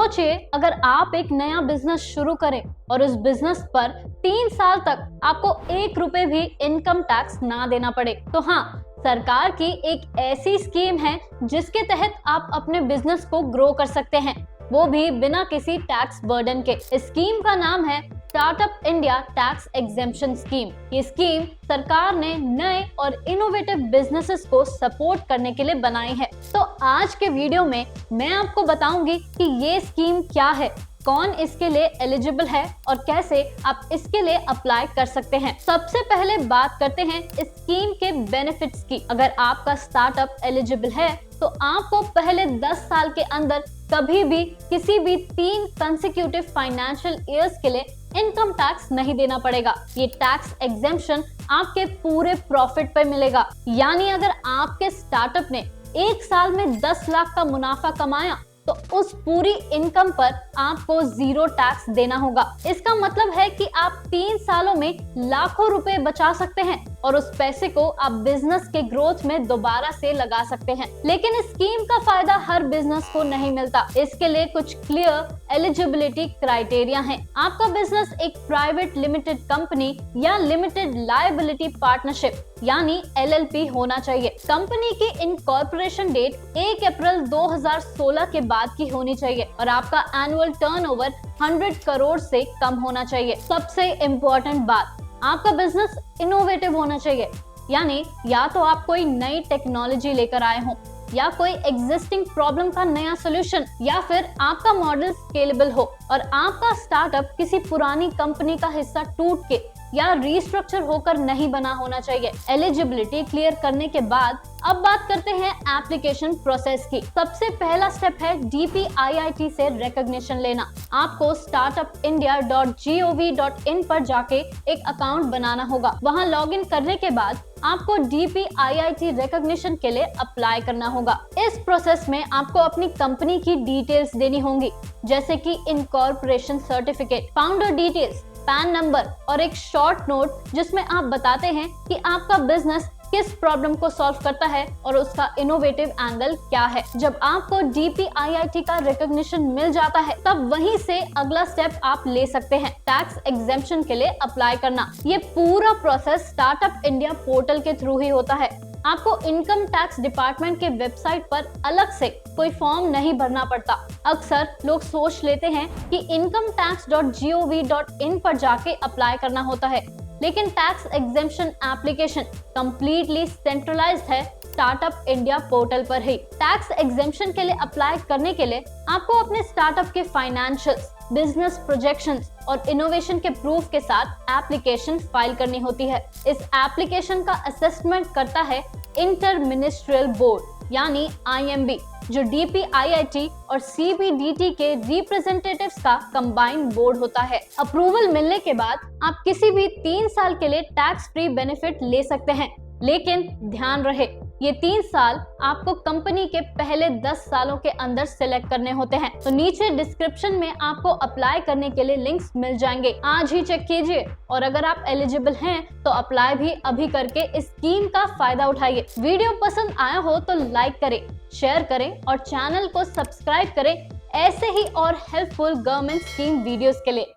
सोचिए, अगर आप एक नया बिजनेस शुरू करें और उस बिजनेस पर 3 साल तक आपको 1 रुपए भी इनकम टैक्स ना देना पड़े, तो हाँ, सरकार की एक ऐसी स्कीम है जिसके तहत आप अपने बिजनेस को ग्रो कर सकते हैं, वो भी बिना किसी टैक्स बर्डन के। इस स्कीम का नाम है startup India tax exemption scheme. ये स्कीम सरकार ने नए और इनोवेटिव बिजनेसेस को सपोर्ट करने के लिए बनाई है। तो आज के वीडियो में मैं आपको बताऊंगी कि ये स्कीम क्या है, कौन इसके लिए एलिजिबल है और कैसे आप इसके लिए अप्लाई कर सकते हैं। सबसे पहले बात करते हैं इस स्कीम के बेनिफिट्स की। अगर आपका स्टार्टअप एलिजिबल है तो आपको पहले 10 साल के अंदर कभी भी किसी भी 3 कंसेक्यूटिव फाइनेंशियल ईयर्स के लिए इनकम टैक्स नहीं देना पड़ेगा। ये टैक्स एग्जेम्पशन आपके पूरे प्रॉफिट पर मिलेगा। यानी अगर आपके स्टार्टअप ने 1 साल में 10 लाख का मुनाफा कमाया तो उस पूरी इनकम पर आपको 0 टैक्स देना होगा। इसका मतलब है कि आप 3 सालों में लाखों रुपए बचा सकते हैं और उस पैसे को आप बिजनेस के ग्रोथ में दोबारा से लगा सकते हैं। लेकिन इस स्कीम का फायदा हर बिजनेस को नहीं मिलता। इसके लिए कुछ क्लियर एलिजिबिलिटी क्राइटेरिया हैं। आपका बिजनेस एक प्राइवेट लिमिटेड कंपनी या लिमिटेड लायबिलिटी पार्टनरशिप यानी LLP होना चाहिए। कंपनी की इनकॉर्पोरेशन डेट 1 अप्रैल 2016 के बाद की होनी चाहिए और आपका एनुअल टर्नओवर 100 करोड़ से कम होना चाहिए। सबसे इम्पोर्टेंट बात, आपका बिजनेस इनोवेटिव होना चाहिए। यानी या तो आप कोई नई टेक्नोलॉजी लेकर आए हो या कोई एग्जिस्टिंग प्रॉब्लम का नया सोल्यूशन, या फिर आपका मॉडल स्केलेबल हो और आपका स्टार्टअप किसी पुरानी कंपनी का हिस्सा टूट के या रीस्ट्रक्चर होकर नहीं बना होना चाहिए। एलिजिबिलिटी क्लियर करने के बाद अब बात करते हैं एप्लीकेशन प्रोसेस की। सबसे पहला स्टेप है DPIIT से रिकॉग्निशन लेना। आपको startupindia.gov.in पर जाके एक अकाउंट बनाना होगा। वहां लॉगिन करने के बाद आपको DPIIT रिकॉग्निशन के लिए अप्लाई करना होगा। इस प्रोसेस में आपको अपनी कंपनी की डिटेल्स देनी होंगी, जैसे कि incorporation certificate, founder details, pan number और एक शॉर्ट नोट जिसमें आप बताते हैं कि आपका बिजनेस किस प्रॉब्लम को सॉल्व करता है और उसका इनोवेटिव एंगल क्या है। जब आपको DPIIT का रिकॉग्निशन मिल जाता है तब वहीं से अगला स्टेप आप ले सकते हैं, टैक्स एग्जेम्पशन के लिए अप्लाई करना। ये पूरा प्रोसेस स्टार्टअप इंडिया पोर्टल के थ्रू ही होता है। आपको इनकम टैक्स डिपार्टमेंट के वेबसाइट पर अलग से कोई फॉर्म नहीं भरना पड़ता। अक्सर लोग सोच लेते हैं कि incometax.gov.in पर जाके अप्लाई करना होता है, लेकिन tax exemption application completely centralised है स्टार्टअप इंडिया पोर्टल पर ही। टैक्स एग्जेम्पशन के लिए अप्लाई करने के लिए आपको अपने स्टार्टअप के फाइनेंशियल्स, बिजनेस प्रोजेक्शंस और इनोवेशन के प्रूफ के साथ एप्लीकेशन फाइल करनी होती है। इस एप्लीकेशन का असेसमेंट करता है इंटर मिनिस्ट्रियल बोर्ड यानी IMB, जो DPIIT और CBDT के रिप्रेजेंटेटिव्स का कंबाइंड बोर्ड होता है। अप्रूवल मिलने के बाद आप किसी भी 3 साल के लिए टैक्स फ्री बेनिफिट ले सकते हैं, लेकिन ध्यान रहे ये 3 साल आपको कंपनी के पहले 10 सालों के अंदर सिलेक्ट करने होते हैं। तो नीचे डिस्क्रिप्शन में आपको अप्लाई करने के लिए लिंक्स मिल जाएंगे, आज ही चेक कीजिए और अगर आप एलिजिबल हैं तो अप्लाई भी अभी करके इस स्कीम का फायदा उठाइए। वीडियो पसंद आया हो तो लाइक करें, शेयर करें और चैनल को सब्सक्राइब करें ऐसे ही और हेल्पफुल गवर्नमेंट स्कीम वीडियोस के लिए।